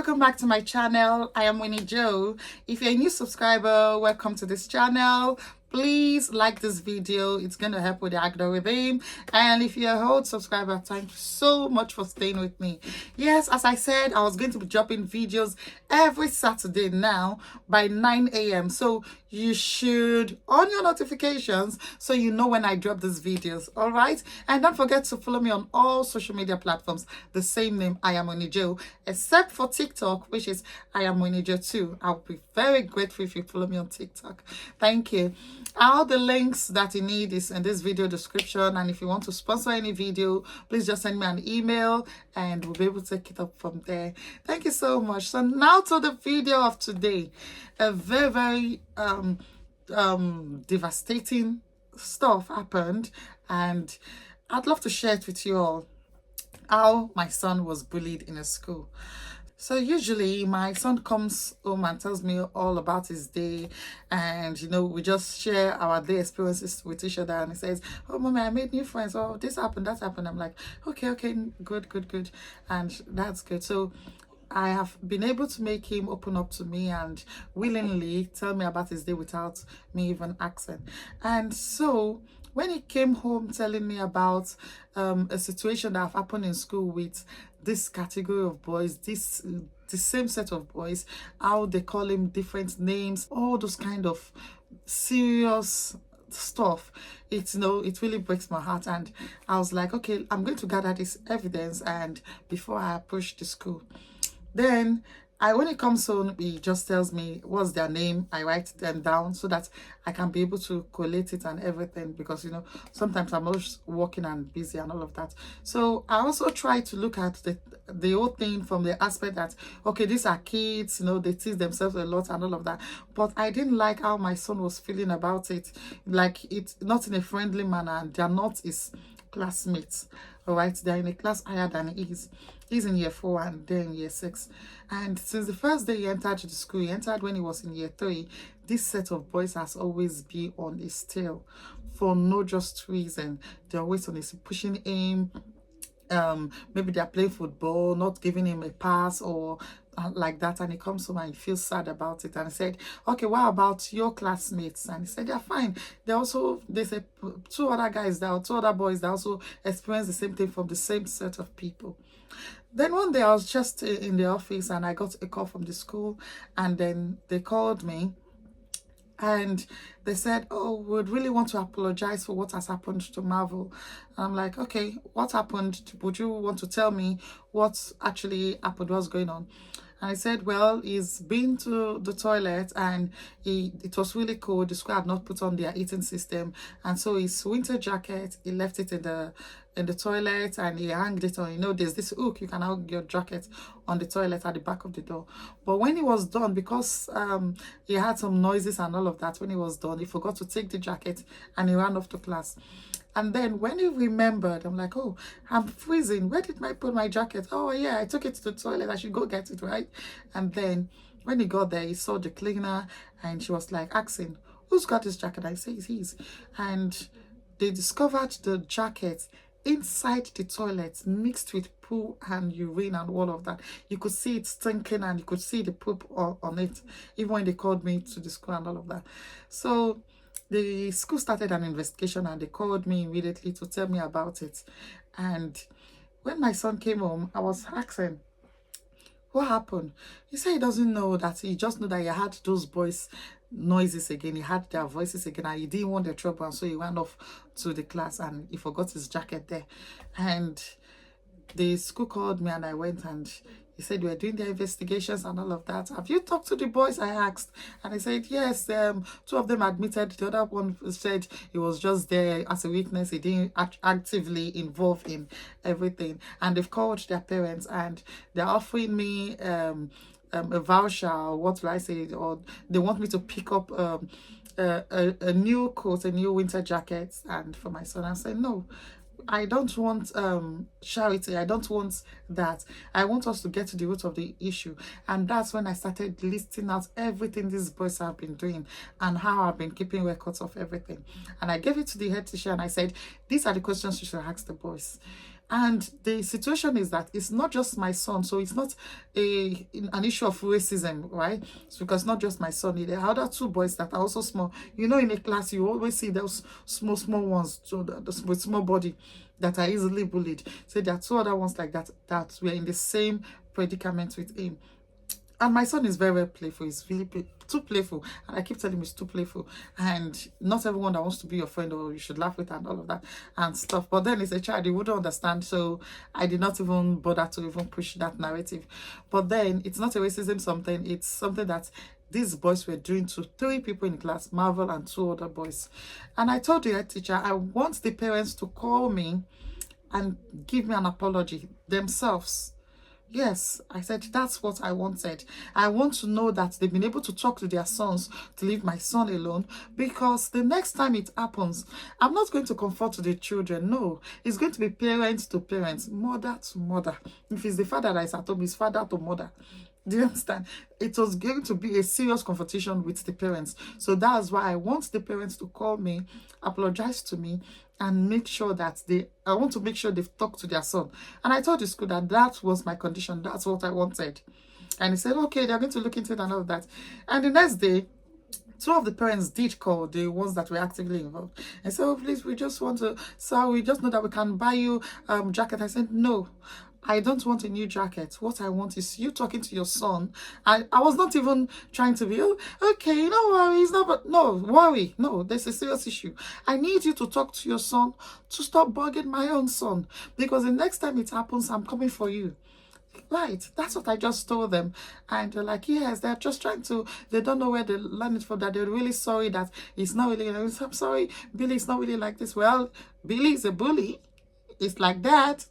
welcome back to my channel. I am Winnie Joe. If you're a new subscriber, welcome to this channel. Please like this video. It's going to help with the algorithm. And if you're a old subscriber, thank you so much for staying with me. Yes, as I said, I was going to be dropping videos every Saturday now by 9 a.m. So you should on your notifications so you know when I drop these videos. All right. And don't forget to follow me on all social media platforms. The same name, I am Winnie Joe, except for TikTok, which is I am Winnie Joe too. I'll be very grateful if you follow me on TikTok. Thank you. All the links that you need is in this video description, and if you want to sponsor any video, please just send me an email and we'll be able to take it up from there. Thank you so much. So now to the video of today. A very devastating stuff happened, and I'd love to share it with you all, how my son was bullied in a school. So usually my son comes home and tells me all about his day, and we just share our day experiences with each other, and he says, oh mommy, I made new friends, oh this happened, that happened. I'm like, okay, good, and that's good. So I have been able to make him open up to me and willingly tell me about his day without me even asking. And so when he came home telling me about a situation that have happened in school with this category of boys, the same set of boys, how they call him different names, all those kind of serious stuff, it really breaks my heart. And I was like, okay, I'm going to gather this evidence and before I approach the school. Then when it comes home, he just tells me what's their name. I write them down so that I can be able to collate it and everything, because sometimes I'm always working and busy and all of that. So I also try to look at the whole thing from the aspect that, okay, these are kids, they tease themselves a lot and all of that. But I didn't like how my son was feeling about it, like it's not in a friendly manner, and they're not his classmates. All right, they're in a class higher than he is. He's in year 4 and they're in year 6. And since the first day he entered the school, he entered when he was in year 3, this set of boys has always been on his tail for no just reason. They're always on his, pushing him. Maybe they're playing football, not giving him a pass or like that, and he comes home and he feels sad about it. And I said, okay, what about your classmates? And he said, they're fine. They said two other boys that also experience the same thing from the same set of people. Then one day I was just in the office and I got a call from the school, and then they called me and they said, oh, we would really want to apologize for what has happened to Marvel. And I'm like, okay, what happened? Would you want to tell me what actually happened, what's going on? And I said, well, he's been to the toilet and it was really cold. The school had not put on their heating system, and so his winter jacket, he left it in the toilet and he hanged it on. There's this hook, you can hang your jacket on the toilet at the back of the door. But when he was done, because he had some noises and all of that, when he was done, he forgot to take the jacket and he ran off to class. And then when he remembered, I'm like, oh, I'm freezing. Where did I put my jacket? Oh, yeah, I took it to the toilet. I should go get it, right? And then when he got there, he saw the cleaner and she was like asking, who's got this jacket? I say, it's his. And they discovered the jacket inside the toilet mixed with poo and urine and all of that. You could see it stinking and you could see the poop on it, even when they called me to the school and all of that. So the school started an investigation and they called me immediately to tell me about it. And when my son came home, I was asking, what happened? He said he doesn't know that. He just knew that he had those boys noises again, he had their voices again, and he didn't want the trouble, and so he went off to the class and he forgot his jacket there. And the school called me and I went, and he said, we're doing the investigations and all of that. Have you talked to the boys? I asked. And I said, yes, 2 of them admitted. The other one said he was just there as a witness. He didn't actively involve in everything. And they've called their parents and they're offering me a voucher, or what will I say, or they want me to pick up a new coat, a new winter jacket, and for my son. I said, no, I don't want charity. I don't want that. I want us to get to the root of the issue. And that's when I started listing out everything these boys have been doing and how I've been keeping records of everything. And I gave it to the head teacher and I said, these are the questions you should ask the boys. And the situation is that it's not just my son, so it's not an issue of racism, right? It's because not just my son, there are other two boys that are also small. You know, in a class, you always see those small ones, so with small body, that are easily bullied. So there are two other ones like that that were in the same predicament with him. And my son is very, very playful. He's really too playful. And I keep telling him he's too playful. And not everyone that wants to be your friend or you should laugh with and all of that and stuff. But then he's a child, he wouldn't understand. So I did not even bother to even push that narrative. But then it's not a racism something. It's something that these boys were doing to 3 people in class, Marvel and 2 other boys. And I told the head teacher, I want the parents to call me and give me an apology themselves. Yes, I said that's what I wanted. I want to know that they've been able to talk to their sons to leave my son alone, because the next time it happens, I'm not going to comfort the children. No, it's going to be parents to parents, mother to mother. If it's the father that is at home, it's father to mother. Do you understand? It was going to be a serious confrontation with the parents. So that's why I want the parents to call me, apologize to me, and make sure that I want to make sure they've talked to their son. And I told the school that that was my condition. That's what I wanted. And he said, okay, they're going to look into it and all of that. And the next day, 2 of the parents did call, the ones that were actively involved, and said, oh, please, we just want to, so we just know that we can buy you jacket. I said, no, I don't want a new jacket. What I want is you talking to your son. I was not even trying to be, oh, okay, no worries, no, but no, worry. No, there's a serious issue. I need you to talk to your son to stop bugging my own son, because the next time it happens, I'm coming for you. Right, that's what I just told them. And they're like, yes, they're just trying to, they don't know where they learned it from, that they're really sorry that it's not really, I'm sorry, Billy's not really like this. Well, Billy is a bully. It's like that.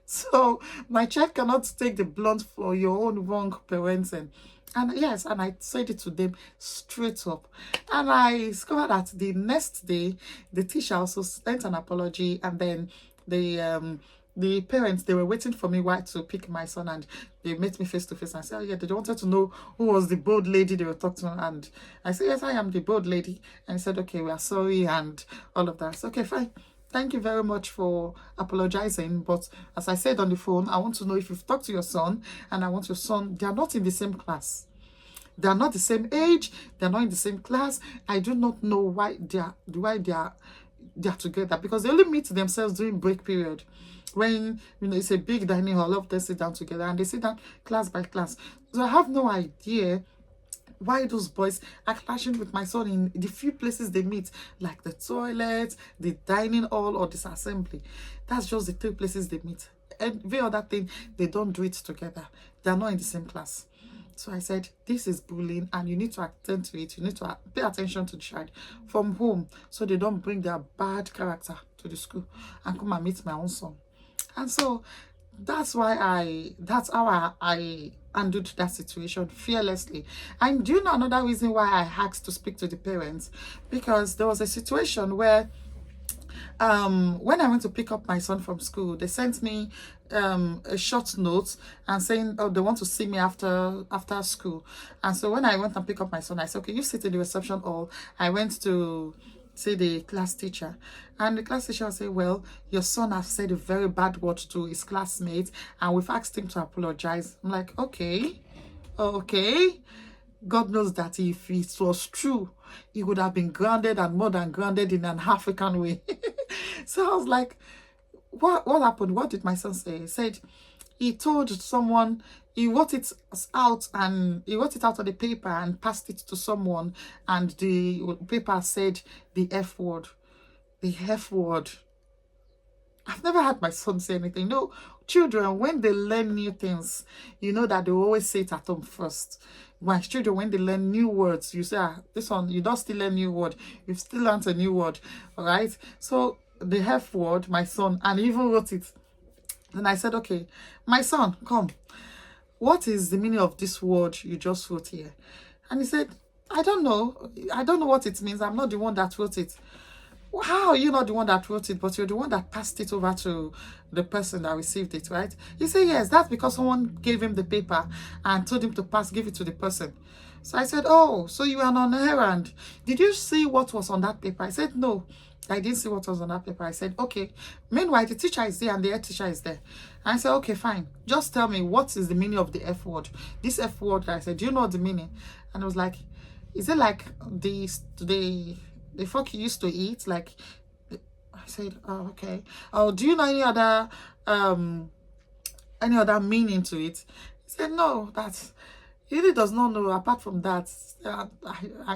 So my child cannot take the blunt for your own wrong parenting. And yes, and I said it to them straight up. And I discovered that the next day, the teacher also sent an apology, and then the parents, they were waiting for me to pick my son, and they met me face to face and said, oh yeah, they wanted to know who was the bold lady they were talking to. And I said, yes, I am the bold lady. And he said, okay, we are sorry and all of that. So, okay, fine. Thank you very much for apologizing. But as I said on the phone, I want to know if you've talked to your son, and I want your son, they are not in the same class. They are not the same age. They are not in the same class. I do not know why they are together, because they only meet themselves during break period, when it's a big dining hall, all of them sit down together and they sit down class by class. So I have no idea why those boys are clashing with my son in the few places they meet, like the toilet, the dining hall, or this assembly. That's just the 3 places they meet. Every other thing, they don't do it together. They're not in the same class. So I said, this is bullying, and you need to attend to it. You need to pay attention to the child from home, so they don't bring their bad character to the school and come and meet my own son. And so that's how I handled that situation fearlessly. And do you know another reason why I asked to speak to the parents? Because there was a situation where when I went to pick up my son from school, they sent me a short note and saying, oh, they want to see me after school. And so when I went and picked up my son, I said, okay, you sit in the reception hall. I went to see the class teacher, and the class teacher said, well, your son has said a very bad word to his classmates, and we've asked him to apologize. I'm like, okay. God knows that if it was true, he would have been grounded, and more than grounded, in an African way. So I was like, what happened? What did my son say? He said he told someone, he wrote it out on the paper and passed it to someone, and the paper said the F word. The F word. I've never had my son say anything. No, children, when they learn new things, you know that they always say it at home first. My children, when they learn new words, you say, this one, you don't still learn new word. You've still learned a new word, all right? So the F word, my son, and he even wrote it. And I said, okay, my son, come. What is the meaning of this word you just wrote here? And he said, I don't know. I don't know what it means. I'm not the one that wrote it. How are you not the one that wrote it, but you're the one that passed it over to the person that received it, right? He said, yes, that's because someone gave him the paper and told him to give it to the person. So I said, oh, so you are on an errand. Did you see what was on that paper? I said, no. I didn't see what was on that paper. I said, okay. Meanwhile, the teacher is there and the head teacher is there. And I said, okay, fine. Just tell me, what is the meaning of the F word? This F word, I said, do you know the meaning? And I was like, is it like the fork you used to eat? Like, I said, oh, okay. Oh, do you know any other meaning to it? He said, no, that's, he really does not know. Apart from that,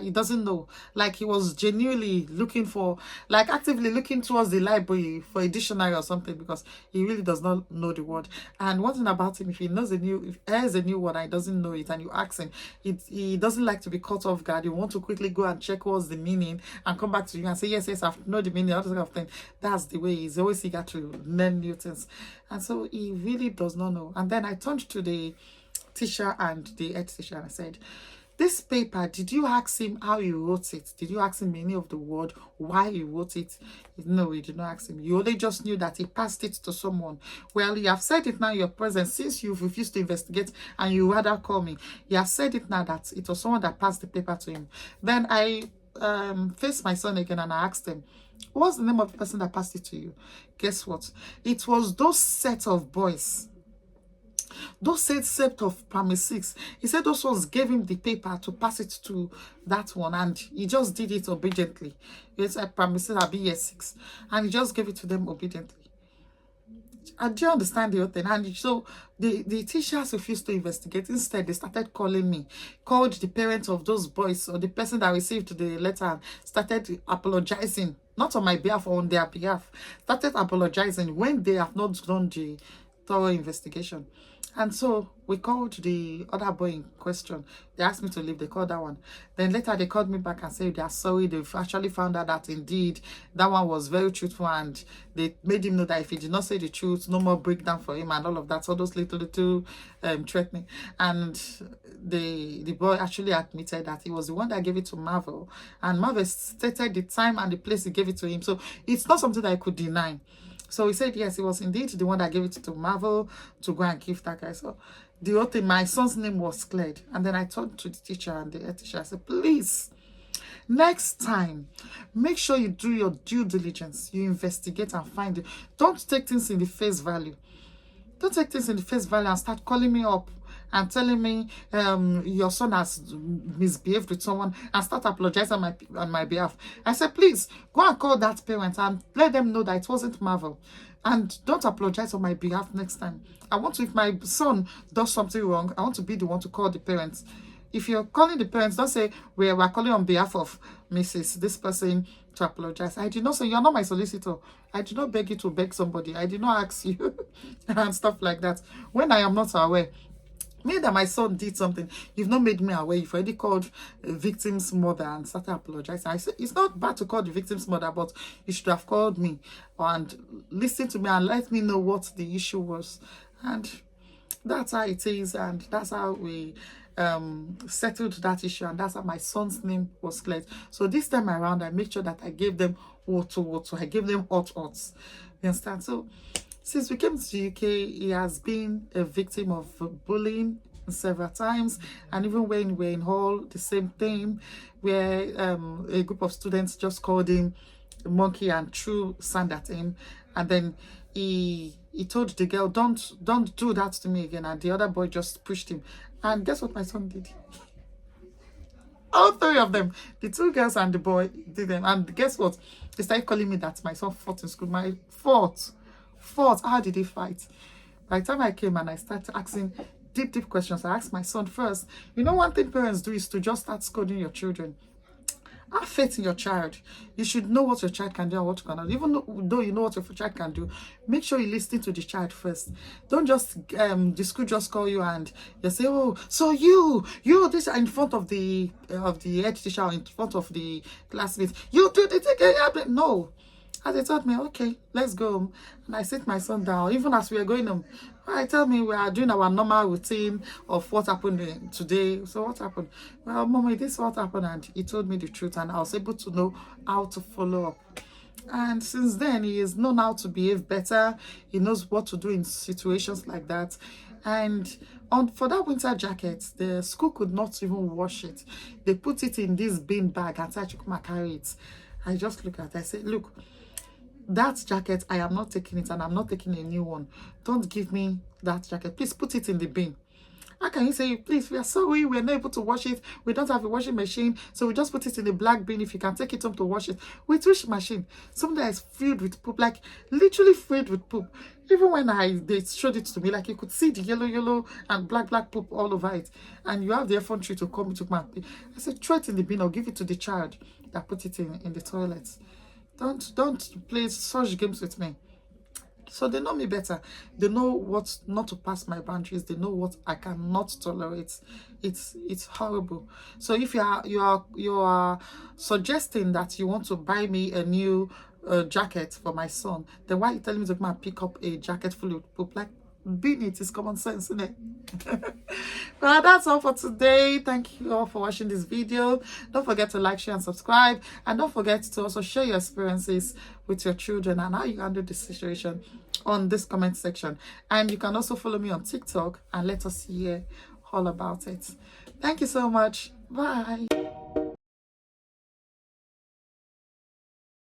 he doesn't know. Like, he was genuinely looking for, like, actively looking towards the library for a dictionary or something, because he really does not know the word. And one thing about him, if he knows if he hears a new word and he doesn't know it, and you ask him, he doesn't like to be caught off guard. He want to quickly go and check what's the meaning and come back to you and say, yes, I know the meaning, all this kind of thing. That's the way he's always eager to learn new things. And so he really does not know. And then I turned to the teacher and the head teacher and I said, this paper, did you ask him how he wrote it? Did you ask him any of the word, why he wrote it? No, we did not ask him. You only just knew that he passed it to someone. Well, you have said it now in your presence, since you've refused to investigate and you rather call me. You have said it now that it was someone that passed the paper to him. Then I faced my son again and I asked him, what's the name of the person that passed it to you? Guess what? It was those set of boys. Those said set of primary 6. He said those ones gave him the paper to pass it to that one, and he just did it obediently. It's a primary 6, I'll be year 6, and he just gave it to them obediently. And do you understand the whole thing? And so the teachers refused to investigate. Instead, they started calling me, called the parents of those boys or the person that received the letter, and started apologizing, not on my behalf or on their behalf. Started apologizing when they have not done the thorough investigation. And so we called the other boy in question. They asked me to leave. They called that one. Then later they called me back and said they are sorry. They've actually found out that indeed that one was very truthful, and they made him know that if he did not say the truth, no more breakdown for him and all of that. So those little threatening. And the boy actually admitted that he was the one that gave it to Marvel, and Marvel stated the time and the place he gave it to him. So it's not something that I could deny. So he said, yes, he was indeed the one that gave it to Marvel to go and give that guy. So the whole thing, my son's name was cleared. And then I talked to the teacher and the head teacher. I said, please, next time, make sure you do your due diligence. You investigate and find it. Don't take things in the face value. Don't take things in the face value and start calling me up and telling me your son has misbehaved with someone and start apologizing on my behalf. I said, please, go and call that parent and let them know that it wasn't Marvel. And don't apologize on my behalf next time. I want to, if my son does something wrong, I want to be the one to call the parents. If you're calling the parents, don't say, we're calling on behalf of Mrs. this person to apologize. I did not say, you're not my solicitor. I did not beg you to beg somebody. I did not ask you and stuff like that. When I am not aware, maybe that my son did something, you've not made me aware. You've already called the victim's mother and started apologizing. I said, it's not bad to call the victim's mother, but you should have called me and listened to me and let me know what the issue was. And that's how it is, and that's how we settled that issue, and that's how my son's name was cleared. So this time around, I made sure that I gave them water. I gave them hot. You understand? So since we came to the UK, he has been a victim of bullying several times, and even when we're in hall, the same thing, where a group of students just called him a monkey and threw sand at him, and then he told the girl, don't do that to me again, and the other boy just pushed him. And guess what my son did? All 3 of them, the 2 girls and the boy, did them. And guess what? They started calling me that my son fought in school. My fought. How did he fight? By the time I came and I started asking deep questions, I asked my son first. You know, one thing parents do is to just start scolding your children. Have faith in your child. You should know what your child can do and what you cannot. Even though you know what your child can do, make sure you listen to the child first. Don't just the school just call you and you say, oh, so you this in front of the head teacher or in front of the classmates. You do the thing. No. And they told me, okay, let's go home. And I sit my son down, even as we are going home. I tell me we are doing our normal routine of what happened today. So what happened? Well, mommy, this is what happened. And he told me the truth, and I was able to know how to follow up. And since then, he has known how to behave better. He knows what to do in situations like that. And for that winter jacket, the school could not even wash it. They put it in this bin bag and said, you come and carry it. I just look at it. I say, look, that jacket, I am not taking it, and I'm not taking a new one. Don't give me that jacket. Please put it in the bin. How can you say, please, we are sorry, we're not able to wash it, we don't have a washing machine, so we just put it in a black bin. If you can take it home to wash it with which machine? Something that is filled with poop, like literally filled with poop. Even when they showed it to me, like you could see the yellow and black poop all over it, and you have the effrontery to come to my, I said, throw it in the bin or give it to the child that put it in the toilet. Don't play such games with me. So they know me better. They know what not to pass my boundaries. They know what I cannot tolerate. It's horrible. So if you are suggesting that you want to buy me a new jacket for my son, then why are you telling me to come and pick up a jacket full of poop? Like, being it is common sense, isn't it? Well, that's all for today. Thank you all for watching this video. Don't forget to like, share, and subscribe. And don't forget to also share your experiences with your children and how you handle this situation on this comment section. And you can also follow me on TikTok and let us hear all about it. Thank you so much. Bye.